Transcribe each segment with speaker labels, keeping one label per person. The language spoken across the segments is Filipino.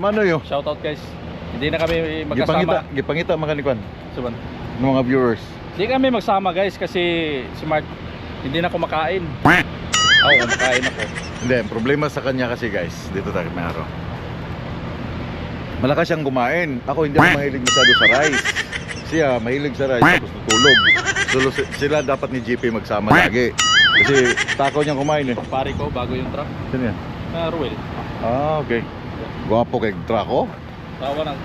Speaker 1: Mano yo?
Speaker 2: Shoutout guys. Hindi na kami magkasama.
Speaker 1: Gipangita mga nikwan.
Speaker 2: Suban.
Speaker 1: Ng mga viewers.
Speaker 2: Hindi kami magsama guys kasi si Mark hindi na kumakain. Oo, kumakain ako.
Speaker 1: Hindi, problema sa kanya kasi guys. Dito tayo may araw. Malakas siyang kumain. Ako hindi ako mahilig masyado sa rice. Siya mahilig sa rice tapos tutulog. So sila dapat ni GP magsama lagi. Kasi takaw niyang kumain eh.
Speaker 2: Pare ko bago yung truck.
Speaker 1: Sino yan?
Speaker 2: Ruel.
Speaker 1: Ah, okay. Gwapo kay Draco.
Speaker 2: Tawa ng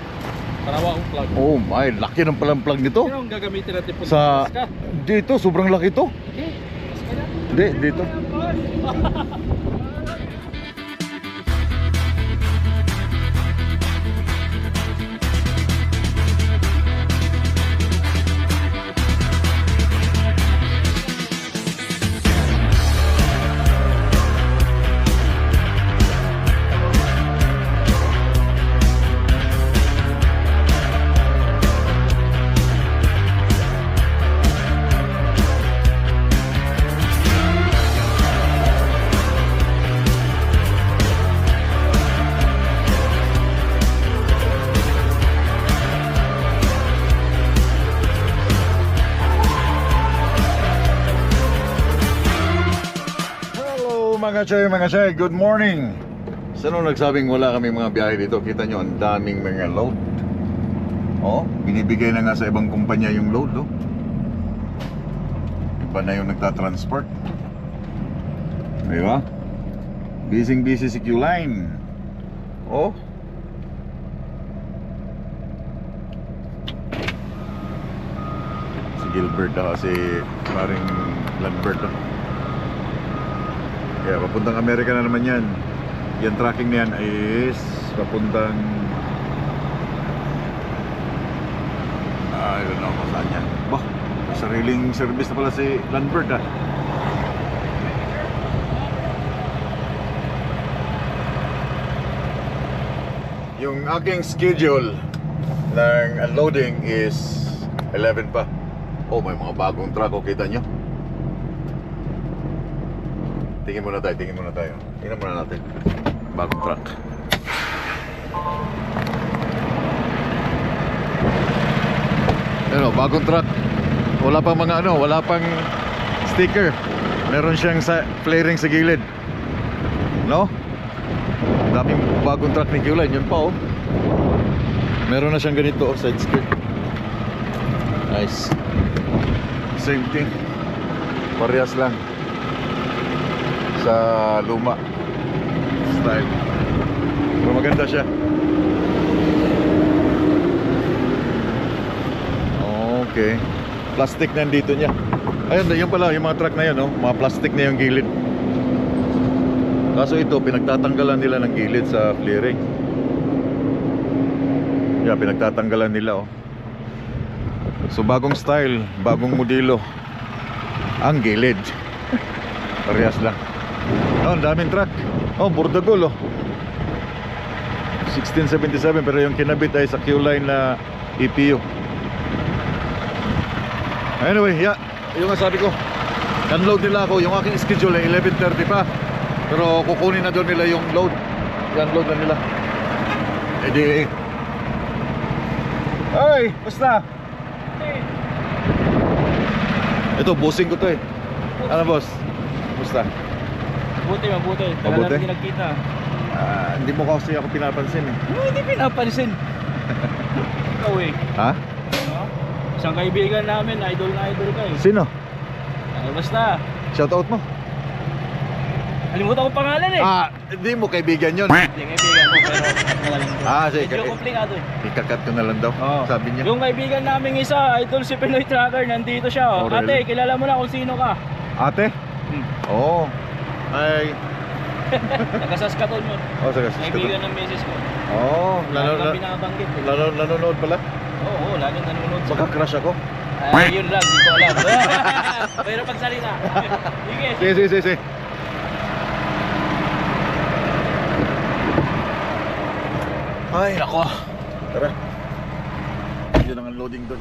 Speaker 2: tanawa akong plug.
Speaker 1: Oh my, laki ng palang plug nito.
Speaker 2: Sino ang gagamitin natin po
Speaker 1: Sa
Speaker 2: ka?
Speaker 1: dito, sobrang laki to.
Speaker 2: Okay. Mas kaya.
Speaker 1: Hindi, dito. Mga chay, good morning. Saan nagsabing wala kami mga biyahe dito? Kita nyo, ang daming mga load. Oh, binibigay na nga sa ibang kumpanya yung load, oh. Iba na yung nagtatransport. Diba? Busy si Q-Line. Oh. Si Gilbert, si paring Lambert, oh. Kaya papuntang Amerika na naman yan. Yan tracking na yan is papuntang I don't know kung saan yan. Bah, sariling service na pala si Lambert ah. Yung aking schedule ng unloading is 11 pa. Oh, may mga bagong truck, oh, kita nyo. Tingin muna tayo. Tingnan muna natin. Bagong truck. Ano, bagong truck. Wala pang mga wala pang sticker. Meron siyang flaring sa gilid. No? Daming bagong truck ni Q-Line. Yun pa oh. Meron na siyang ganito oh, side skirt. Nice. Same thing. Parehas lang. Sa luma style. Pero maganda siya. Okay. Plastic na dito niya. Ayun, yun pala, yung mga truck na yan, oh, mga plastic na yung gilid. Kaso ito, pinagtatanggalan nila ng gilid sa flaring. Yeah, pinagtatanggalan nila, oh. So bagong style, bagong modelo ang gilid. Parehas lang. Oh, ang daming truck. Oh, Burdagol oh. 1677 pero yung kinabit ay sa Q-Line na EPU. Anyway, yeah, yung sabi ko, unload nila ako. Yung aking schedule ay 11:30 pa. Pero kukunin na doon nila yung load. I-unload na nila. Eh di Ay, basta. Ito, bossing ko to eh. Ano boss? Basta.
Speaker 2: Mabuti. Tagal natin nagkita.
Speaker 1: Hindi mo kasi ako pinapansin eh.
Speaker 2: Hindi pinapansin. Ikaw eh.
Speaker 1: Ha?
Speaker 2: Isang kaibigan namin, idol ka eh.
Speaker 1: Sino?
Speaker 2: Basta.
Speaker 1: Shoutout mo?
Speaker 2: Alimutan ko pangalan eh.
Speaker 1: Hindi mo kaibigan yun.
Speaker 2: Hindi kaibigan ko pero magaling ko.
Speaker 1: Sige.
Speaker 2: Medyo komplikado eh.
Speaker 1: Ikakat ko na lang daw. Sabi niya.
Speaker 2: Yung kaibigan namin isa, idol si Pinoy Tracker, nandito siya oh.
Speaker 1: Really?
Speaker 2: Ate, kilala mo na kung sino ka.
Speaker 1: Ate? Oo. Ay.
Speaker 2: Taga-Saskatoon yun.
Speaker 1: Sige.
Speaker 2: Kaibigan ng misis ko.
Speaker 1: Lalo
Speaker 2: na binabanggit eh.
Speaker 1: Nanonood pala?
Speaker 2: Oo, laging nanonood siya.
Speaker 1: Baka crush ako?
Speaker 2: Yun lang, di ko alam. Pero pagsalita. Sige.
Speaker 1: Sige. Ay, nako. Tara. Yun ang unloading doon.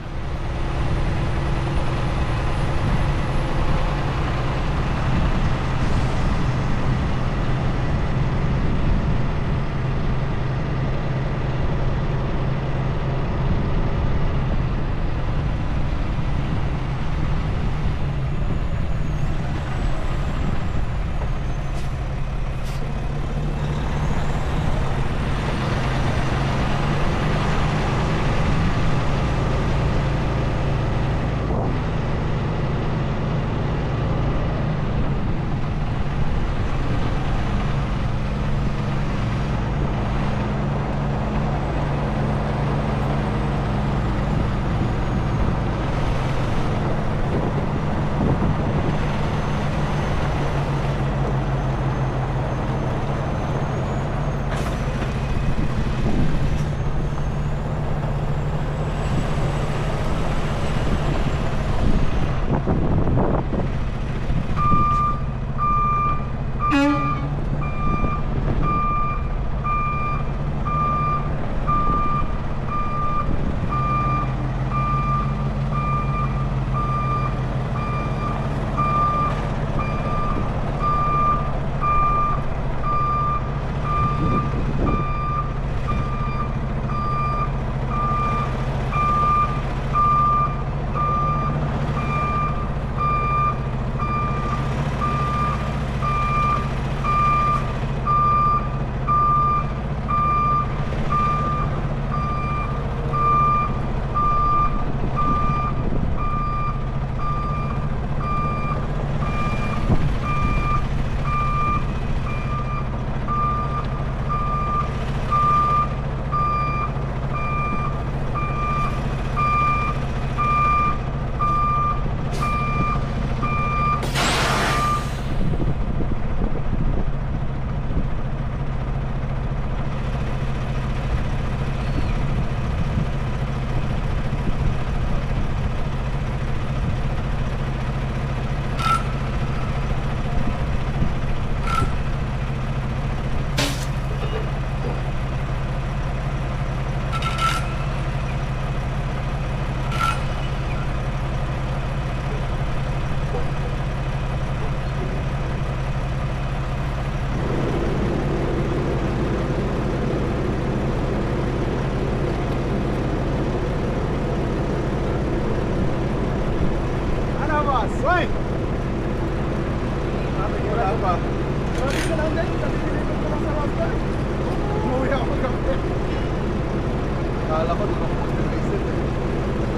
Speaker 1: Akala ko doon ako mag-reset eh.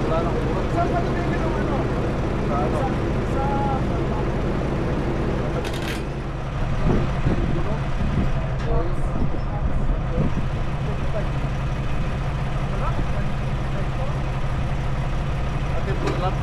Speaker 1: Wala na akong oras.
Speaker 3: Saan ka tumigil ng ano?
Speaker 1: Sa ano?
Speaker 3: Sa...
Speaker 1: Atin po lang.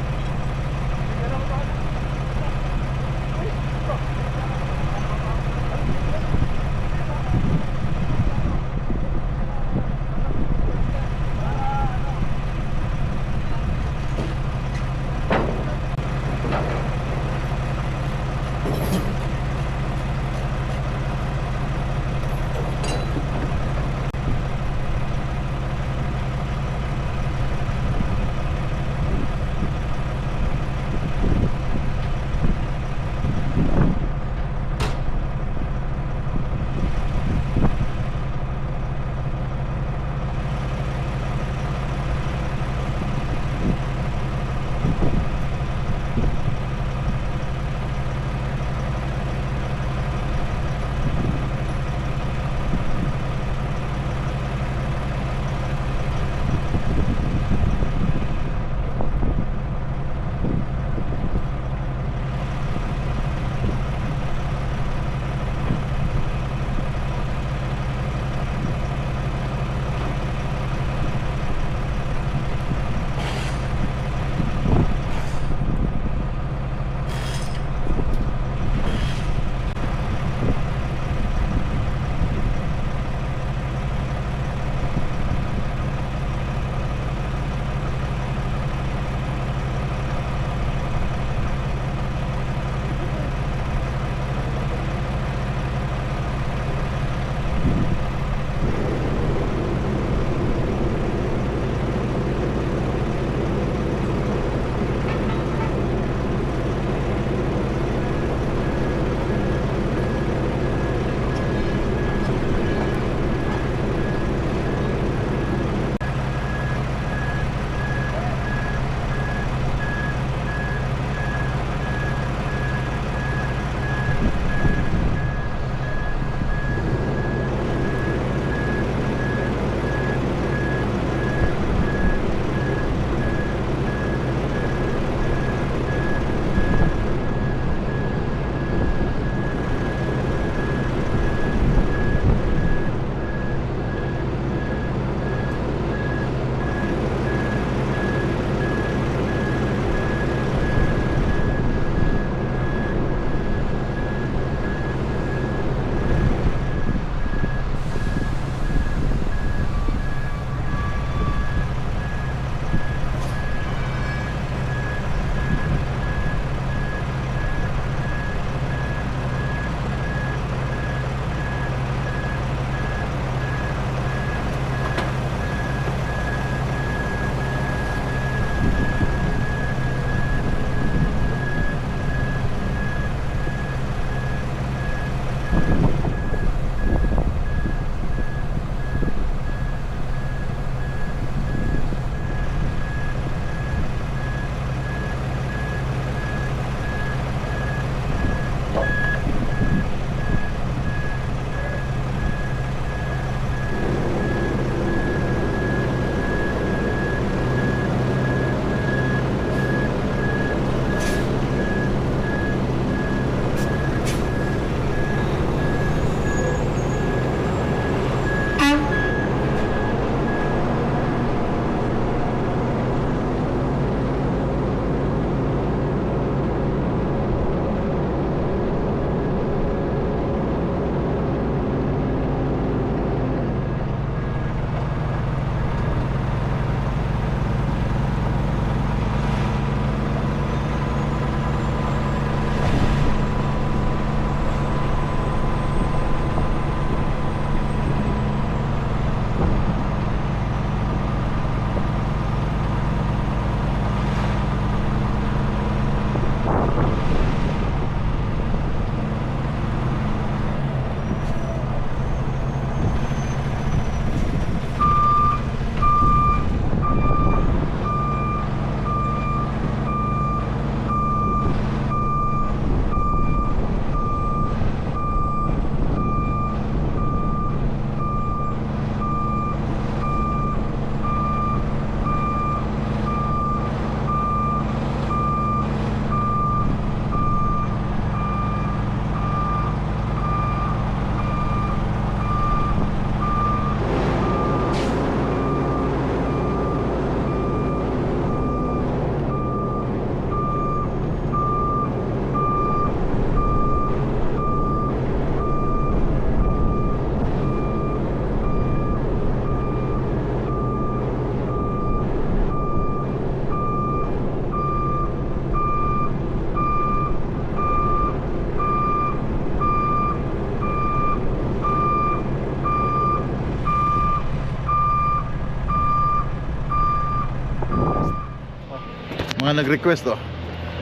Speaker 1: mga nag-request oh.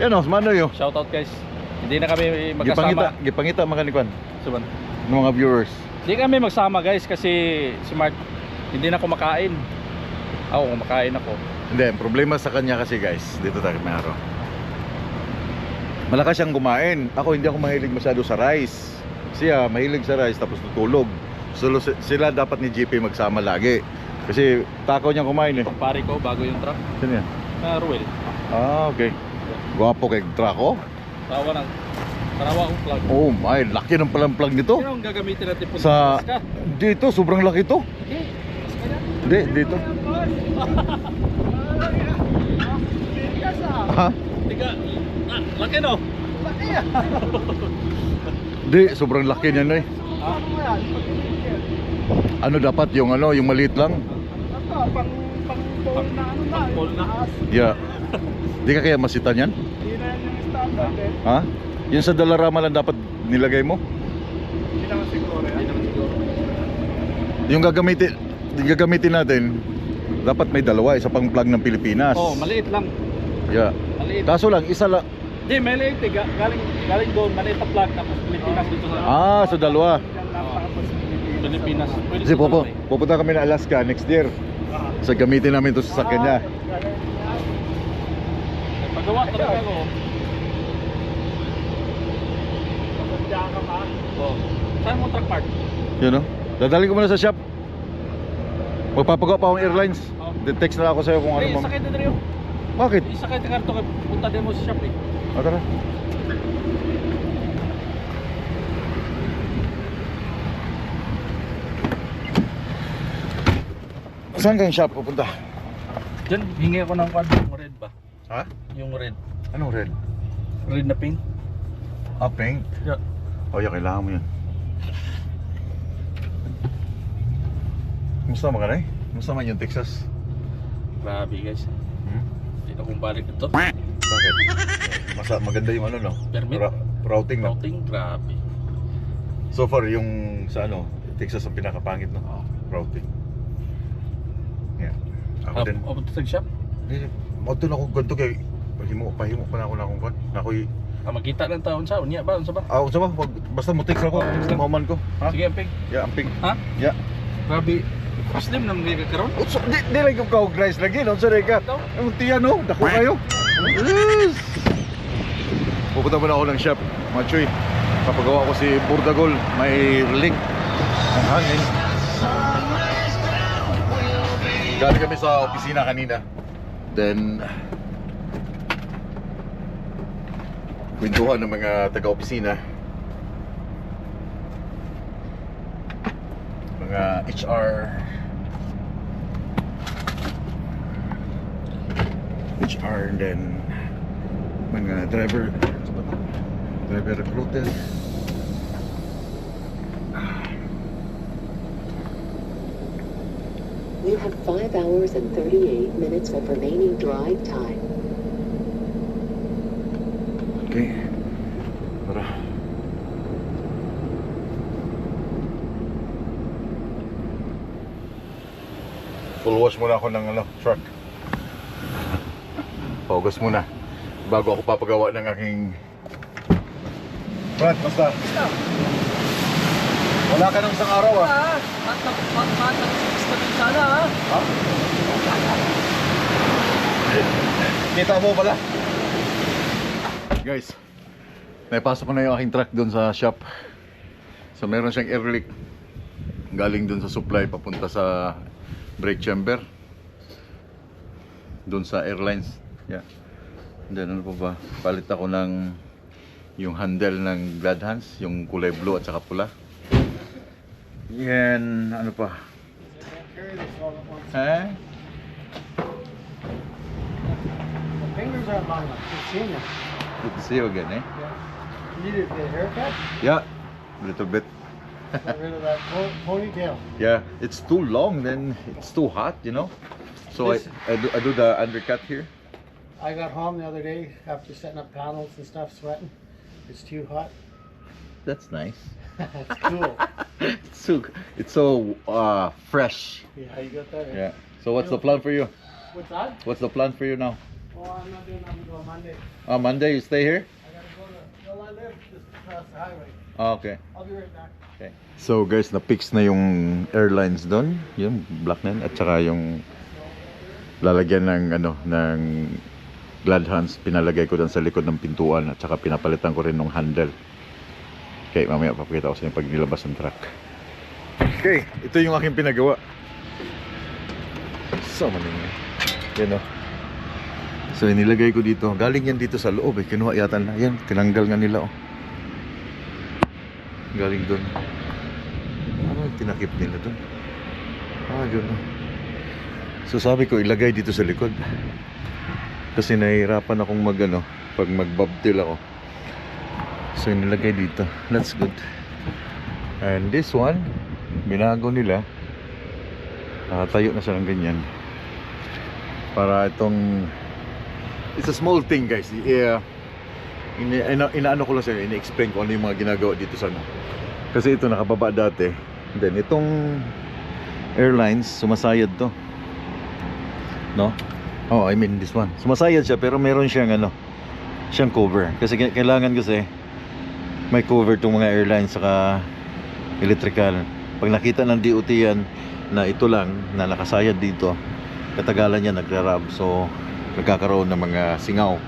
Speaker 1: Yan oh, mano yo.
Speaker 2: Shoutout guys. Hindi na kami magkasama.
Speaker 1: Gipangita mga nikwan
Speaker 2: Suban.
Speaker 1: ng mga viewers.
Speaker 2: Hindi kami magsama guys kasi si Mark hindi na kumakain. Ako kumakain ako.
Speaker 1: Hindi, ang problema sa kanya kasi guys, dito tayo may araw. Malakas siyang kumain. Ako hindi ako mahilig masyado sa rice. Siya mahilig sa rice tapos tutulog. So sila dapat ni GP magsama lagi. Kasi takaw niyang kumain eh.
Speaker 2: Pare ko bago yung truck
Speaker 1: Saan yan?
Speaker 2: na Ruel.
Speaker 1: Ah, okay. Gwapo kay Traco.
Speaker 2: Tarawa akong plug.
Speaker 1: Oh my, laki ng palang plug nito.
Speaker 2: Ano ang gagamitin natin po
Speaker 1: Sa
Speaker 2: ka?
Speaker 1: dito, sobrang laki to.
Speaker 2: Okay.
Speaker 1: Hindi, dito. Ha?
Speaker 2: Tiga, laki no?
Speaker 1: Hindi, sobrang laki niyan eh.
Speaker 2: Ha?
Speaker 1: Ano dapat yung yung maliit lang?
Speaker 2: Pang-pol na.
Speaker 1: Yeah. Di ka kaya masitan yan? Ha? Yung sa Dalarama lang dapat nilagay mo?
Speaker 2: Hindi naman siguro.
Speaker 1: Yung gagamitin natin, dapat may dalawa, isa pang plug ng Pilipinas.
Speaker 2: Oh, maliit lang.
Speaker 1: Yeah.
Speaker 2: Maliit.
Speaker 1: Kaso lang, isa lang.
Speaker 2: Hindi, maliit eh. Galing doon, maliit na plug tapos Pilipinas dito sa
Speaker 1: Sa dalawa.
Speaker 2: Pilipinas. Pwede
Speaker 1: Kasi
Speaker 2: sa dalawa eh.
Speaker 1: pupunta kami na Alaska next year. So gamitin namin ito sa sasakyan niya.
Speaker 2: Pagawa talaga ako. Oh. Saan mo truck park?
Speaker 1: Yun o. Dadalhin ko muna sa shop. Magpapagawa pa akong airlines.
Speaker 2: Oh.
Speaker 1: Text na ako sa'yo kung ano
Speaker 2: Hey,
Speaker 1: mo.
Speaker 2: sakay na rin.
Speaker 1: Bakit?
Speaker 2: Isakay na karto kay punta din mo sa shop eh.
Speaker 1: Tara. Saan kang shop pupunta?
Speaker 2: Diyan, hingi ako ng kwan. Yung red ba?
Speaker 1: Ha?
Speaker 2: Yung red.
Speaker 1: Anong red?
Speaker 2: Red na pink.
Speaker 1: Ah, pink?
Speaker 2: Yeah.
Speaker 1: Oh, yeah, kailangan mo yun. Kumusta mga kanay? Kumusta man yung Texas?
Speaker 2: Grabe guys. Hindi na kong balik ito.
Speaker 1: Bakit? Maganda yung no?
Speaker 2: Permit?
Speaker 1: Routing no?
Speaker 2: Routing, grabe.
Speaker 1: So far, yung sa Texas ang pinakapangit no? Routing. Yeah. Ako din.
Speaker 2: Ako sa shop?
Speaker 1: Hindi, mauto na ako ganito kay pahimo pa na ako na akong kwan. Ako'y
Speaker 2: Magkita ng taon sa unya ba? Unsa ba?
Speaker 1: sa ba? Basta mo text ako.
Speaker 2: Text lang.
Speaker 1: Maman ko. Ha?
Speaker 2: Sige, amping.
Speaker 1: Yeah, amping.
Speaker 2: Ha?
Speaker 1: Yeah.
Speaker 2: Grabe. Muslim naman kayo karon?
Speaker 1: Utso, di lang yung ka-organize lagi. Unsa rin ka? Ang tiyan no? Dako kayo. Yes! Pupunta muna ako ng shop. Machoy. Papagawa ko si Burdagol. May link. Ang hangin. Galing kami sa opisina kanina. Then kwentuhan ng mga taga-opisina, mga HR and then mga driver recruiter.
Speaker 3: You have 5 hours and 38 minutes of remaining drive time.
Speaker 1: Okay. Tara. Full wash muna ako ng truck. Paugas muna bago ako papagawa ng aking Brad, basta. Wala ka nang isang araw
Speaker 2: Sana
Speaker 1: Ha? Kita mo pala. Guys, naipasok ko na yung aking truck doon sa shop. So meron siyang air leak galing doon sa supply papunta sa brake chamber doon sa airlines. Yeah. And then ano pa ba? Palit ako ng yung handle ng glad hands, yung kulay blue at saka pula. Yan, ano pa? Eh?
Speaker 4: Fingers aren't long enough. Good seeing you.
Speaker 1: Good to see you again, eh?
Speaker 4: You needed a haircut?
Speaker 1: Yeah, a little bit.
Speaker 4: Got rid of that ponytail.
Speaker 1: Yeah, it's too long, then it's too hot, you know. So
Speaker 4: This-
Speaker 1: I do the undercut here.
Speaker 4: I got home the other day after setting up panels and stuff, sweating. It's too hot.
Speaker 1: That's nice.
Speaker 4: It's cool.
Speaker 1: It's so fresh.
Speaker 4: Yeah, you got that?
Speaker 1: Yeah. So what's the plan for you?
Speaker 4: What's that?
Speaker 1: What's the plan for you now?
Speaker 4: Well, I'm not doing that until Monday.
Speaker 1: Monday you stay here?
Speaker 4: I gotta go to, well, I live just across the highway.
Speaker 1: Okay.
Speaker 4: I'll be right back.
Speaker 1: Okay. So guys, na-fix na yung airlines doon, yung black na yun, at saka yung lalagyan ng ano ng glad hands, pinalagay ko doon sa likod ng pintuan at saka pinapalitan ko rin ng handle. Okay, mamaya papakita ko sa inyo pag nilabas ng truck. Okay, ito yung aking pinagawa. So maning yan o. So inilagay ko dito, galing yan dito sa loob kinuha yata na yan, tinanggal nga nila galing doon. Ano yung tinakip nila doon? Doon So sabi ko ilagay dito sa likod. Kasi nahihirapan akong pag magbabdil ako. So nilagay dito. That's good. And this one, binago nila. Tayo na siya ng ganyan. Para itong it's a small thing guys. Inaano ko lang sa'yo, ini-explain ko ano yung mga ginagawa dito sa kasi ito nakababa dati. Then itong airlines, sumasayad to. No? Oh, I mean this one. Sumasayad siya pero meron siyang siyang cover. Kasi kailangan may cover tong mga airlines saka electrical. Pag nakita ng DOT yan na ito lang na nakasayad dito, katagalan niya nagra-rub. So nagkakaroon ng mga singaw.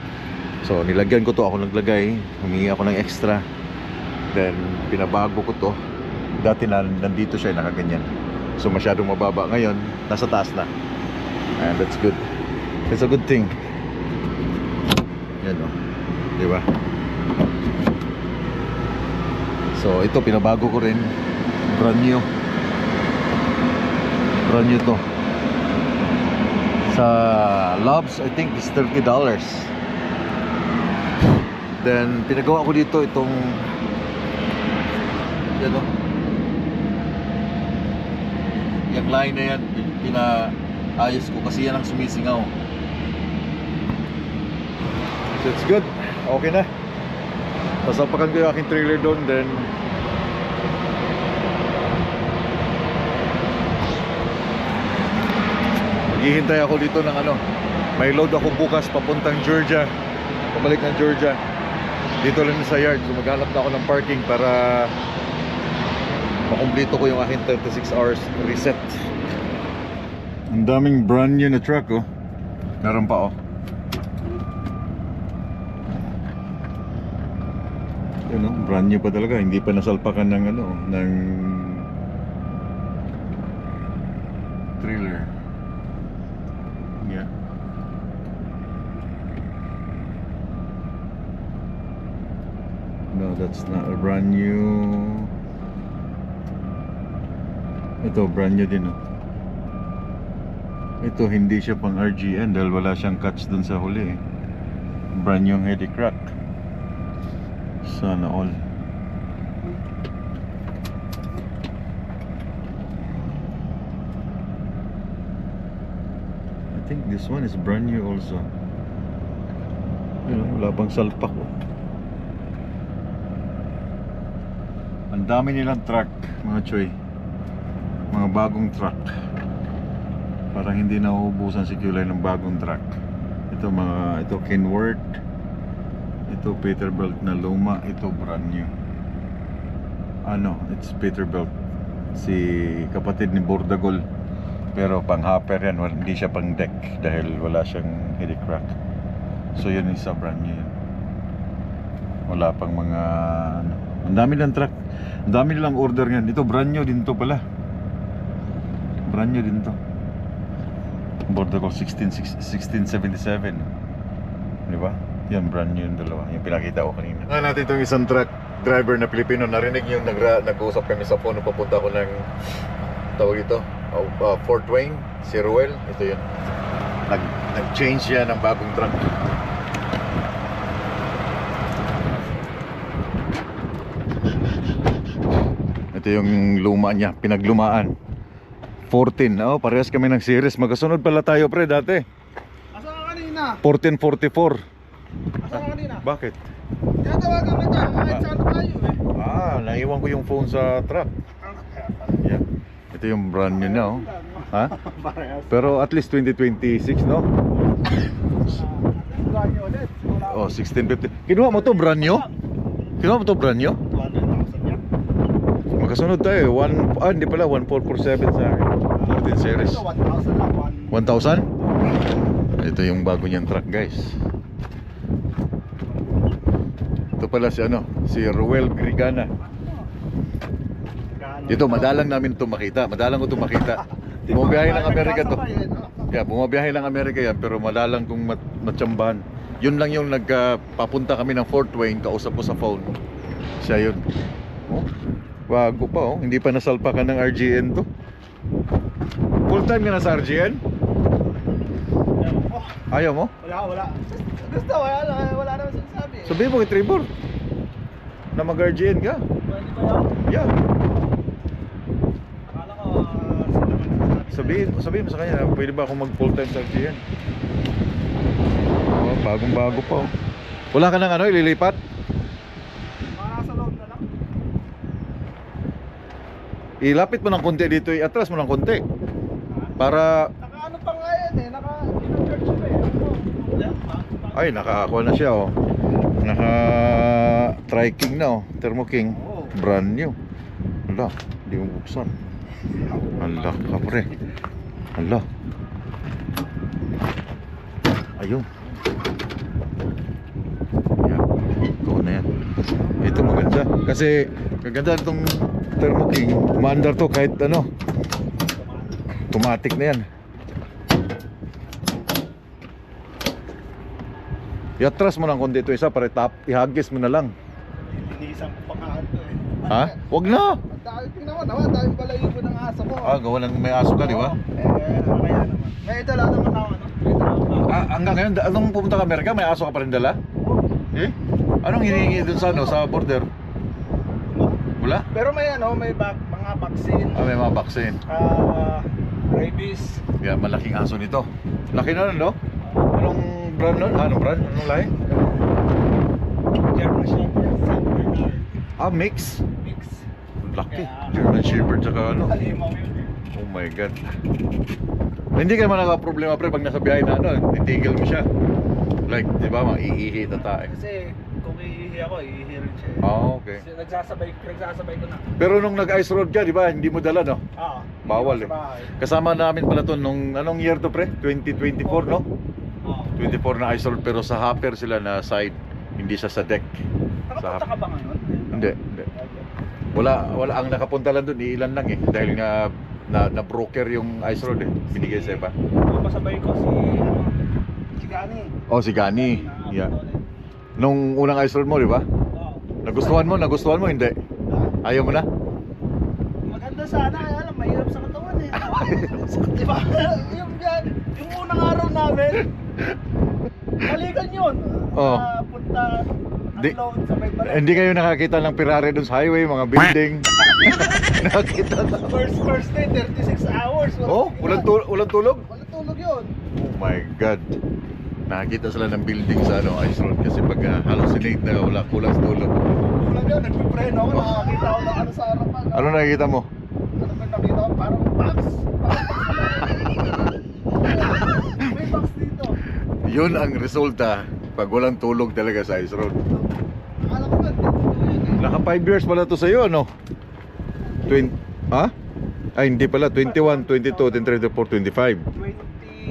Speaker 1: So nilagyan ko to, ako naglagay, humingi ako ng extra. Then pinabago ko to. Dati nandito siya, nakaganyan. So masyadong mababa, ngayon nasa taas na. And that's good. It's a good thing. Yan di ba? So ito pinabago ko rin. Brand new to. Sa Loves, I think it's $30. Then pinagawa ko dito itong yung line na yan, pinaayos ko kasi yan ang sumisingaw. So it's good. Okay na. Sasapakan ko yung aking trailer doon. Then maghihintay ako dito ng may load ako bukas papuntang Georgia, pabalik ng Georgia. Dito lang sa yard. So maghanap na ako ng parking para makumplito ko yung aking 36 hours reset. Ang daming brand new na truck meron pa brand new pa talaga, hindi pa nasalpakan ng ng trailer. Yeah. No, that's not a brand new. Ito brand new din Ito hindi siya pang RGN dahil wala siyang catch dun sa huli Brand new heady crack. Sana all. I think this one is brand new also. Wala pang salpak Ang dami nilang truck, mga choy. Mga bagong truck. Parang hindi na uubusan si Kulay ng bagong truck. Ito Kenworth. Ito Peterbilt na luma. Ito brand new. It's Peterbilt. Si kapatid ni Bordagol. Pero pang hopper yan, hindi siya pang deck dahil wala siyang heady crack. So yun isa brand new yan. Wala pang mga ang dami lang truck. Ang dami nilang order yan. Ito brand new din to pala. Brand new din to. Bordagol 1677. Di ba? Yan brand new yung dalawa. Yung pinakita ko kanina. Natin itong isang truck driver na Pilipino. Narinig yung nag-uusap kami sa phone. Papunta ko ng tawag ito Fort Wayne, si Ruel. Ito yun. Nag-change siya ng bagong truck. Ito yung luma niya, pinaglumaan. 14, parehas kami ng series. Magkasunod pala tayo pre dati.
Speaker 4: Asa ka kanina?
Speaker 1: 1444.
Speaker 4: Asa ka kanina?
Speaker 1: Bakit?
Speaker 4: Tinatawagan kita, kahit saan tayo
Speaker 1: Naiwan ko yung phone sa truck. Yeah. Ito yung brand new na, oh. Ha? Pero at least 2026, no? Oh, 1650. Kinuha mo to brand new? Kinuha mo to brand new?
Speaker 4: 200,000 yan.
Speaker 1: Makasunod tayo. Hindi pala, 1447 sa akin. 14 series.
Speaker 4: Ito, 1,000 lang.
Speaker 1: 1,000? Ito yung bago niyang truck, guys. Ito pala si si Ruel Grigana. Dito, madalang namin ito makita. Madalang ko ito makita. Bumabiyahe ng Amerika to. Kaya bumabiyahe ng Amerika yan, pero madalang kong matsambahan. Yun lang yung nagpapunta kami ng Fort Wayne, kausap ko sa phone. Siya yun. Oh, bago pa, oh. Hindi pa nasalpakan ng RGN to. Full time ka na sa RGN? Ayaw mo?
Speaker 4: Wala. Gusto, wala naman sinasabi.
Speaker 1: Sabihin mo kay Trevor na mag-RGN ka.
Speaker 4: Pwede ba yan?
Speaker 1: Yeah.
Speaker 4: Akala ko, sino naman sinasabi.
Speaker 1: Sabihin mo sa kanya, pwede ba akong mag full time sa RGN? Oh, bagong bago pa, oh. Wala ka ng ililipat?
Speaker 4: Mga nasa loob na lang.
Speaker 1: Ilapit mo ng konti dito, i-atras mo ng konti. Para,
Speaker 4: Naka-ano pa nga yan eh, naka-church pa eh.
Speaker 1: ay, nakakuha na siya, oh. Naka-Tri-King na, oh. Thermo King. Brand new. Hala, hindi mo buksan. Hala, kapre. Hala. Ayun. Yan. Ikaw na yan. Ito maganda. Kasi, maganda itong Thermo King. Umaandar to kahit automatic na yan. I-atras mo ng konti ito isa para ihagis mo na lang.
Speaker 4: Iniisang ko pa nga ito eh.
Speaker 1: Ha? Wag na!
Speaker 4: Ang dami, tingnan mo naman, dami pala yung ng aso ko.
Speaker 1: Gawa ng may aso ka, di ba?
Speaker 4: Kaya naman. May dala naman ako,
Speaker 1: Hanggang ngayon, anong pumunta ka Amerika? May aso ka pa rin dala? Eh? Anong hinihingi dun sa border? Wala?
Speaker 4: Pero may mga vaccine.
Speaker 1: May mga vaccine.
Speaker 4: Rabies.
Speaker 1: Yeah, malaking aso nito. Laki na, no? Anong brand nun? Anong brand? Anong lahi?
Speaker 4: German Shepherd, San Bernard.
Speaker 1: Mix?
Speaker 4: Mix.
Speaker 1: Laki. German Shepherd tsaka
Speaker 4: Halimaw yun eh.
Speaker 1: Oh my God. Hindi ka naman nakaproblema pre pag nasa biyahe na titigil mo siya. Like, di ba, maiihi tayo.
Speaker 4: Kasi kung iihi ako, iihi rin siya.
Speaker 1: Okay.
Speaker 4: Kasi nagsasabay ko na.
Speaker 1: Pero nung nag-ice road ka, di ba, hindi mo dala, no? Bawal eh. Kasama namin pala to nung anong year to pre? 2024, no? 24 na ice road pero sa hopper sila na side, hindi siya sa deck. Sa
Speaker 4: Nakapunta ka ba ngayon?
Speaker 1: Hindi. Wala ang nakapunta lang doon, ilan lang eh. Dahil nga na broker yung ice road eh. Binigay sa iba.
Speaker 4: Pasabay ko si Gani.
Speaker 1: Oh, si Gani. Yeah. Nung unang ice road mo, di ba? Nagustuhan mo, hindi. Ayaw mo na?
Speaker 4: Maganda sana, kaya lang mahirap sa katawan eh. Diba? Yung unang araw namin, balikan yun.
Speaker 1: Oh.
Speaker 4: Punta, unload, sabay balik.
Speaker 1: Hindi kayo nakakita ng Ferrari doon sa highway, mga building. Nakakita na.
Speaker 4: First day, 36 hours.
Speaker 1: Oh, walang tulog?
Speaker 4: Walang tulog yun.
Speaker 1: Oh my God. Nakakita sila ng building sa ice road kasi pag hallucinate na wala kulang sa tulog.
Speaker 4: Kulang yun, nagpipreno ako, nakakita ako ng sa harapan.
Speaker 1: Ano nakikita mo?
Speaker 4: Ano ba nakita ko? Parang box. May box dito.
Speaker 1: Yun ang resulta pag walang tulog talaga sa ice road.
Speaker 4: Akala ko ba, dito yun eh.
Speaker 1: Naka 5 years pala to sa'yo, ano? 20, ha? Ay, hindi pala. 21, 22, 23, 24, 25.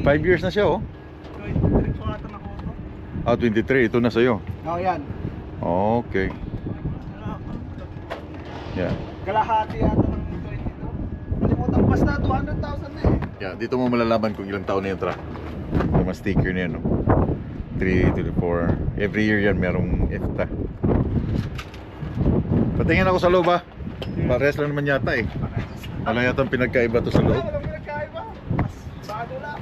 Speaker 1: 5 years na siya, oh.
Speaker 4: 23 ko ata na ko.
Speaker 1: 23. Ito na sa'yo.
Speaker 4: Oo, yan.
Speaker 1: Okay. Yeah.
Speaker 4: Kalahati yata ng 22. Kalimutan ko basta 200,000 na eh.
Speaker 1: Yeah, dito mo malalaman kung ilang taon na yung truck. Yung mga sticker na yan, no? 3 to 4. Every year yan merong EFTA. Patingin ako sa loob, ha? Pares lang naman yata eh. Wala yata pinagkaiba to sa loob.
Speaker 4: Walang pinagkaiba. Bago lang.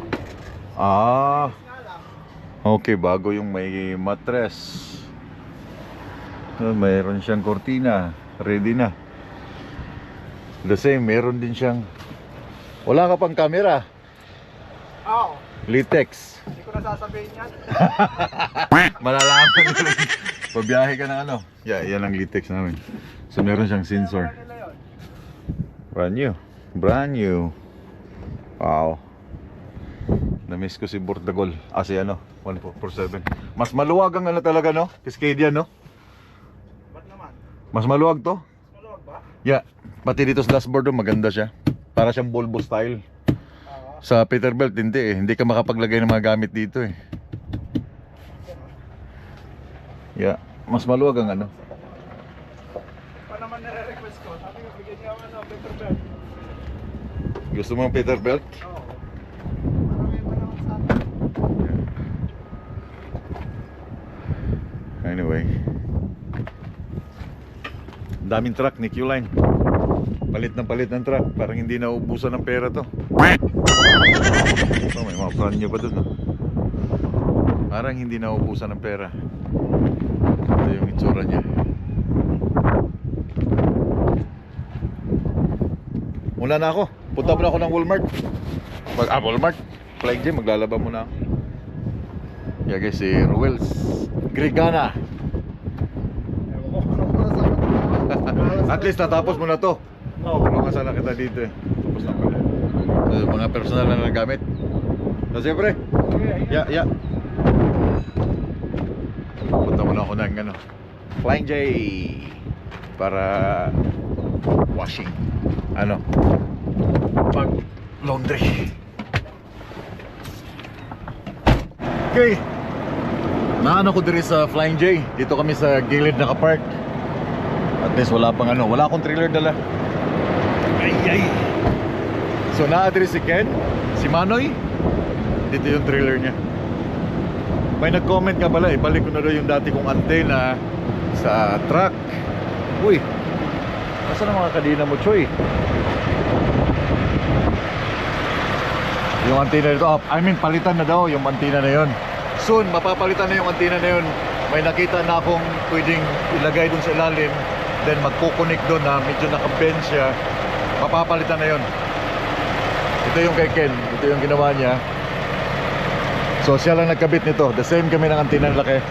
Speaker 4: Nga lang.
Speaker 1: Okay, bago yung may mattress. Mayroon siyang kortina. Ready na. The same, meron din siyang... Wala ka pang camera.
Speaker 4: Oo.
Speaker 1: Litex.
Speaker 4: Hindi ko nasasabihin yan.
Speaker 1: Malalaman mo. Pabiyahe ka ng ano. Yeah, yan ang Litex namin. So meron siyang sensor.
Speaker 4: Nila yun.
Speaker 1: Brand new. Brand new. Wow. Na-miss ko si Bortagol. Si ano, 1447. Mas maluwag ang ano talaga, no? Cascadia, no?
Speaker 4: Ba't naman?
Speaker 1: Mas maluwag to.
Speaker 4: Maluwag ba?
Speaker 1: Yeah. Pati dito sa dashboard, maganda siya. Para siyang Volvo style. Sa Peterbilt, hindi eh. Hindi ka makapaglagay ng mga gamit dito eh. Yeah. Mas maluwag ang ano.
Speaker 4: Pa naman nire-request ko. Sabi ko, bigyan niyo ako ng better belt.
Speaker 1: Gusto mo ng Peterbilt?
Speaker 4: Oo. Marami pa naman sa atin.
Speaker 1: Anyway. Daming truck ni Q-Line. Palit ng truck. Parang hindi naubusan ng pera to. Oh, may mga brand new pa dun, no? Parang hindi naubusan ng pera. Ito yung itsura niya. Muna na ako. Punta muna ako ng Walmart. Walmart. Flying J, maglalaba muna ako. Yeah guys, si Ruels Grigana. At least natapos mo na to. Tulungan sana kita dito eh. Tapos na pala. So, mga personal na nagamit. So siyempre. Yeah. Punta muna ako ng ano, Flying J para washing. Ano? Pag laundry. Okay. Naano ko diri sa Flying J. Dito kami sa gilid nakapark. At least wala pang ano, wala akong trailer dala. Ay. So na-address si Ken, si Manoy. Dito yung trailer niya. May nag-comment ka pala, ibalik ko na daw yung dati kong antena sa truck. Uy, nasaan ang mga kadina mo, Choy? Yung antena nito, palitan na daw yung antena na yun. Soon, mapapalitan na yung antena na yun. May nakita na akong pwedeng ilagay dun sa ilalim. Then magkukunik doon na medyo nakabend siya. Mapapalitan na yun. Ito yung kay Ken. Ito yung ginawa niya. So siya lang nagkabit nito. The same kami ng antena ng laki.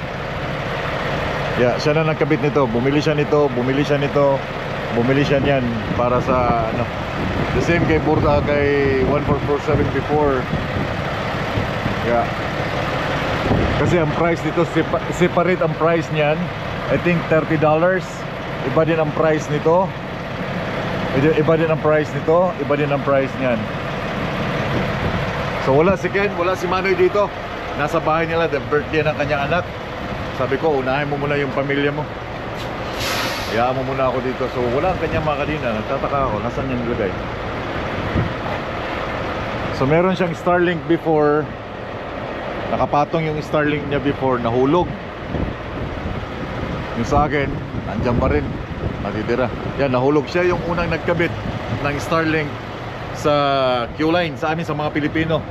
Speaker 1: Yeah, siya lang nagkabit nito. Bumili siya nito. Bumili siya nito. Bumili siya niyan. Para sa ano. The same kay Burda, kay 1447 before. Yeah. Kasi ang price nito, separate ang price niyan. I think $30. Iba din ang price nito. Iba din ang price nito. Iba din ang price niyan. So wala si Ken, wala si Manoy dito. Nasa bahay nila, the birthday ng kanyang anak. Sabi ko, unahin mo muna yung pamilya mo. Hayaan mo muna ako dito. So wala ang kanyang mga kadina. Nagtataka ako, nasaan niya nilagay? So meron siyang Starlink before. Nakapatong yung Starlink niya before, nahulog. Yung sa akin, nandiyan pa rin, natitira. Yan, nahulog siya yung unang nagkabit ng Starlink sa Q-Line, sa amin, sa mga Pilipino.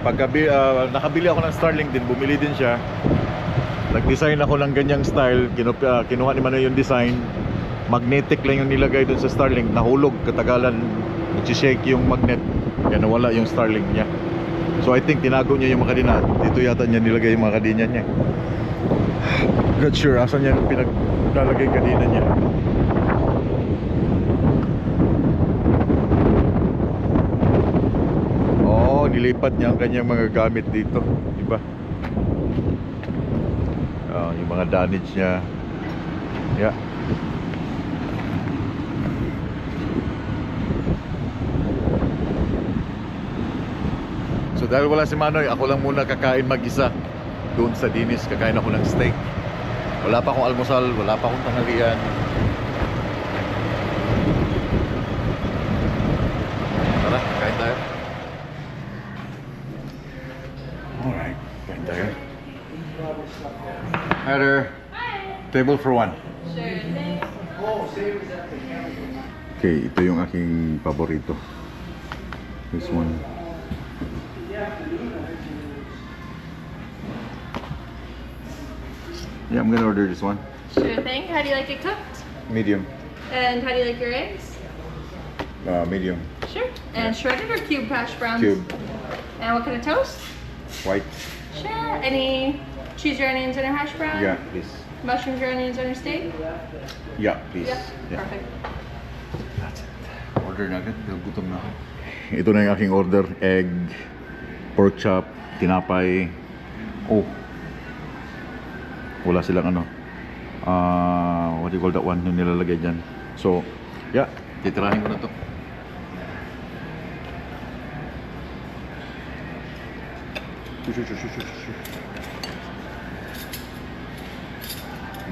Speaker 1: Nakabili ako ng Starlink din, bumili din siya. Nag-design ako ng ganyang style, kinuha ni Manoy yung design. Magnetic lang yung nilagay dun sa Starlink, nahulog, katagalan, nag-shake yung magnet, kaya nawala yung Starlink niya. So I think tinago niya yung mga kadina. Dito yata niya nilagay yung mga kadina niya. Not sure asan niya pinaglalagay yung kadina niya. Oh, nilipat niya ang kanyang mga gamit dito, diba? Yung mga damage niya. Yeah. So dahil wala si Manoy, ako lang muna kakain mag-isa. Doon sa Dinis, kakain ako ng steak. Wala pa akong almusal, wala pa akong tanghalian. Tara, kain tayo. Alright, kain tayo. Hi there. Table for one.
Speaker 5: Sure, thanks.
Speaker 1: Okay, ito yung aking paborito. This one. Yeah, I'm gonna order this one.
Speaker 5: Sure thing. How do you like it cooked?
Speaker 1: Medium.
Speaker 5: And how do you like your eggs?
Speaker 1: Medium.
Speaker 5: Sure. And shredded or cube hash browns?
Speaker 1: Cube.
Speaker 5: And what kind of toast?
Speaker 1: White.
Speaker 5: Sure. Any cheese or onions on your hash brown?
Speaker 1: Yeah, please.
Speaker 5: Mushrooms or onions on your steak?
Speaker 1: Yeah, please.
Speaker 5: Yeah. Perfect.
Speaker 1: That's it. Order order na agad. Gutom na ako. Ito na yung aking order. Egg, pork chop, tinapay. Oh. Wala silang ano. What do you call that one? Yung nilalagay dyan. So, yeah. Titirahin ko na to.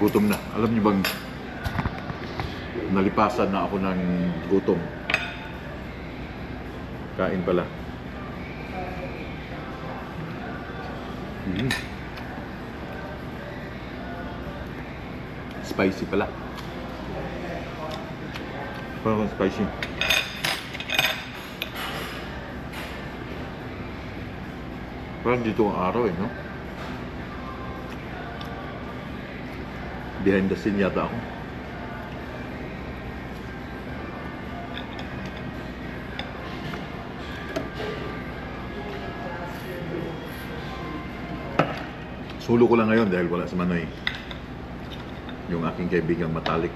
Speaker 1: Gutom na. Alam niyo bang nalipasan na ako ng gutom. Kain pala. Spicy pala. Parang spicy. Parang dito ang araw eh, no? Behind the scene yata ako. Sulo ko lang ngayon dahil wala si Manoy. Yung aking kaibigang matalik.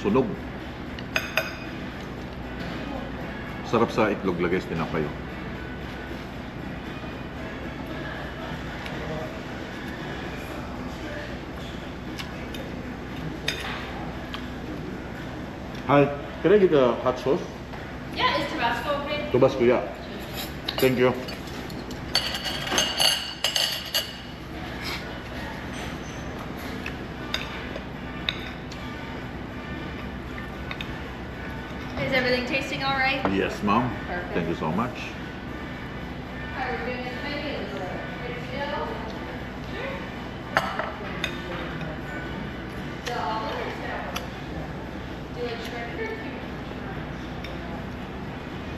Speaker 1: Sunog. Sarap sa itlog lagay sa tinapay. Hi, can I get a hot sauce?
Speaker 5: Yeah, is Tabasco okay?
Speaker 1: Tabasco, yeah. Thank you.
Speaker 5: Is everything tasting all right?
Speaker 1: Yes, ma'am.
Speaker 5: Perfect.
Speaker 1: Thank you so much.
Speaker 5: How are we doing this baby? Ready to go? Sure. The omelet or salad? Do you like shredded or cubed?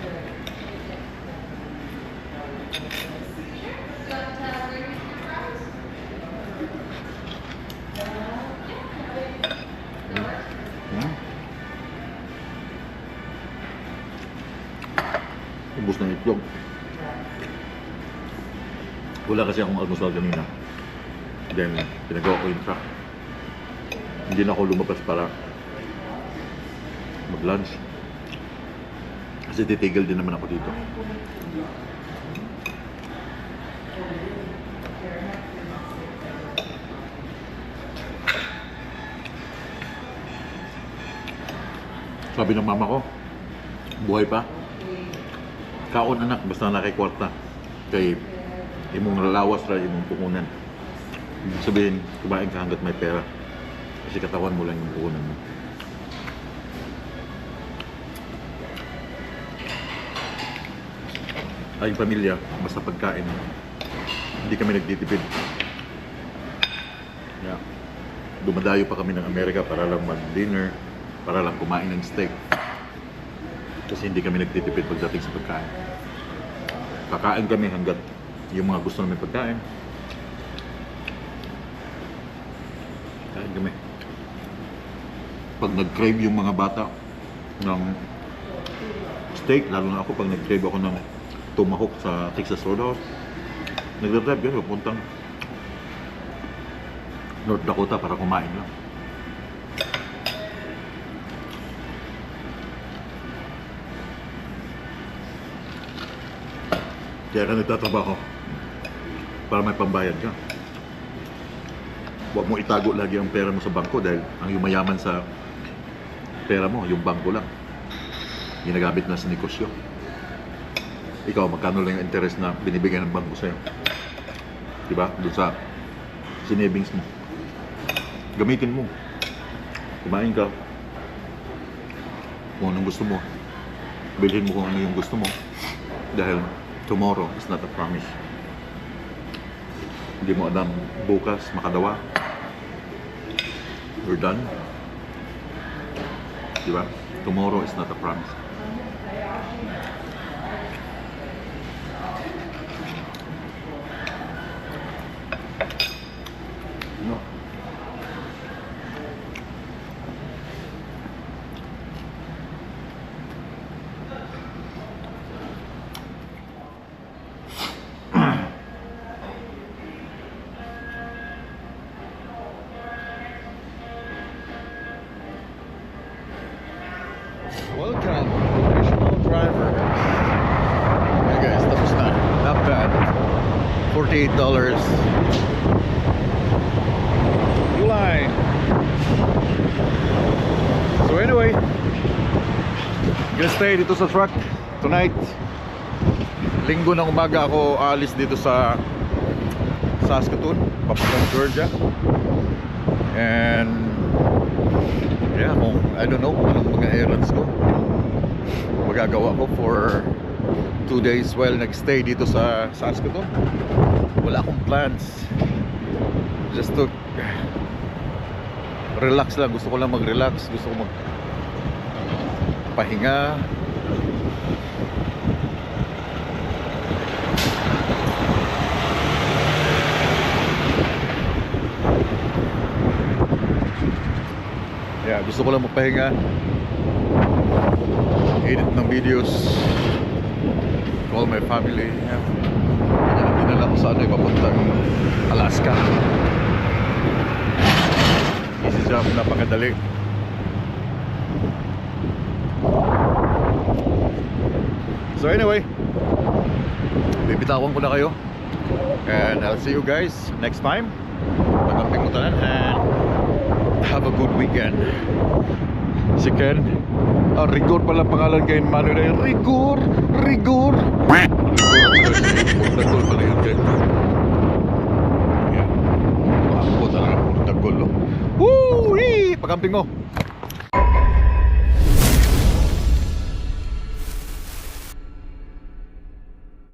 Speaker 5: Sure. Do you want gravy with your fries?
Speaker 1: Ubus na itlog. Wala kasi akong almusal kanina. Then, pinagawa ko yung truck. Hindi na ako lumabas para mag-lunch. Kasi titigil din naman ako dito. Sabi ng mama ko, buhay pa. Kaon anak, basta nakikwarta. Kay imong lalawas ra imong puhunan. Ibig sabihin, kumain ka hanggat may pera. Kasi katawan mo lang yung puhunan mo. Ay pamilya, basta pagkain. Hindi kami nagtitipid. Yeah. Dumadayo pa kami ng Amerika para lang mag-dinner, para lang kumain ng steak. Kasi hindi kami nagtitipid pagdating sa pagkain. Kakain kami hanggat yung mga gusto namin pagkain. Kain kami. Pag nag-crave yung mga bata ng steak, lalo na ako pag nag-crave ako ng tomahawk sa Texas Roadhouse, nagdadrive yun, pupuntang North Dakota para kumain lang. Kaya ka nagtatrabaho para may pambayad ka. Huwag mo itago lagi ang pera mo sa bangko dahil ang yumayaman sa pera mo, yung bangko lang. Ginagamit na sa negosyo. Ikaw, magkano lang yung interest na binibigyan ng bangko sa'yo? Diba? Doon sa sinavings mo. Gamitin mo. Kumain ka. Kung anong gusto mo. Bilhin mo kung ano yung gusto mo. Dahil tomorrow is not a promise. Hindi mo alam bukas makadawa. We're done. Diba? Tomorrow is not a promise. No. $48. Line. So anyway, gonna stay dito sa truck tonight. Linggo ng umaga ako aalis dito sa Saskatoon, papuntang Georgia. And yeah, I don't know kung anong mga errands ko magagawa ko for 2 days while nagstay dito sa Saskatoon. Wala akong plans, just to relax lang. Gusto ko lang mag-relax, gusto ko magpahinga. Yeah, gusto ko lang magpahinga, edit ng videos, call my family. Yeah. Dinala ko sa ano, papuntang Alaska. Easy job, napakadali. So anyway, bibitawan ko na kayo, and I'll see you guys next time. Pagamping mo tanan, and have a good weekend. Si Ken, Rigor pala pangalan kay Manuel. Rigor. Rigor pala yun, Ken. Yeah. Ako talaga, Portagol. Woo! Pagamping mo.